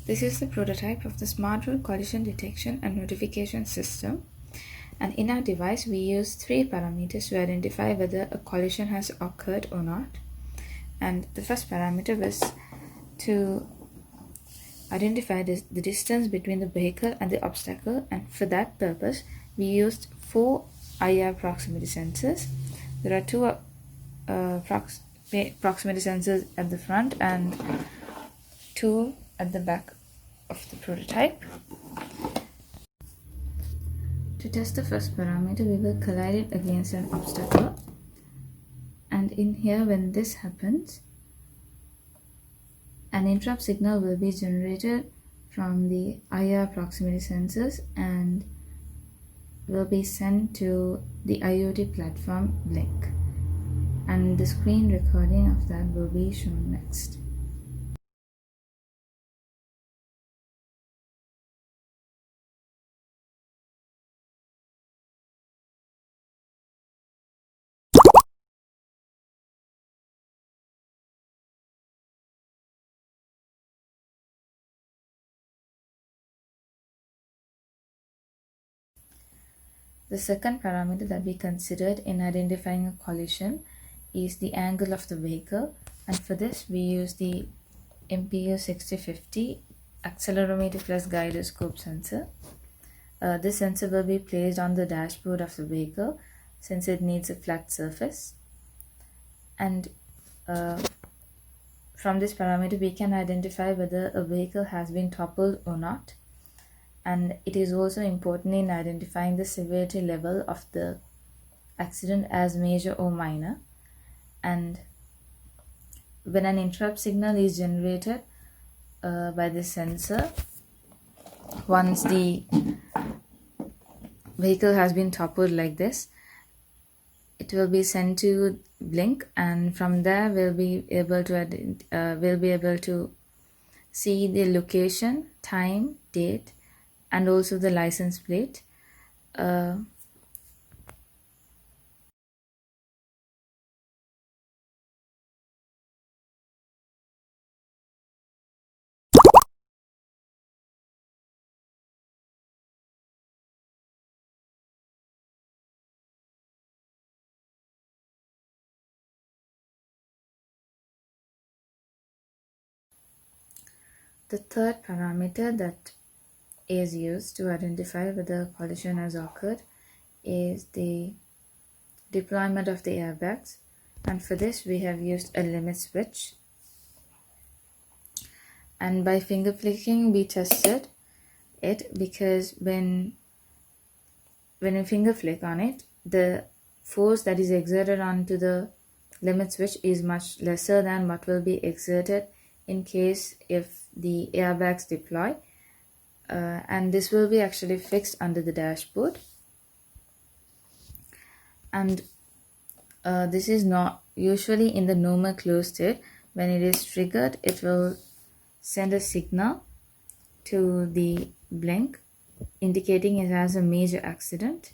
This is the prototype of the Smart Road Collision Detection and Notification System. And in our device, we use 3 parameters to identify whether a collision has occurred or not. And the first parameter was to identify the distance between the vehicle and the obstacle, and for that purpose, we used 4 IR proximity sensors. There are 2 proximity sensors at the front and 2 at the back of the prototype. To test the first parameter, we will collide it against an obstacle, and in here, when this happens, an interrupt signal will be generated from the IR proximity sensors and will be sent to the IoT platform Blink, and the screen recording of that will be shown next. The second parameter that we considered in identifying a collision is the angle of the vehicle, and for this we use the MPU 6050 accelerometer plus gyroscope sensor. This sensor will be placed on the dashboard of the vehicle since it needs a flat surface, and from this parameter we can identify whether a vehicle has been toppled or not. And it is also important in identifying the severity level of the accident as major or minor. And when an interrupt signal is generated by the sensor, once the vehicle has been toppled like this, it will be sent to Blink, and from there we'll be able to see the location, time, date, and also the license plate. The third parameter that is used to identify whether a collision has occurred is the deployment of the airbags, and for this we have used a limit switch, and by finger flicking we tested it, because when you finger flick on it, the force that is exerted onto the limit switch is much lesser than what will be exerted in case if the airbags deploy, and this will be actually fixed under the dashboard. And this is not usually in the normal closed state. When it is triggered, it will send a signal to the Blink indicating it has a major accident,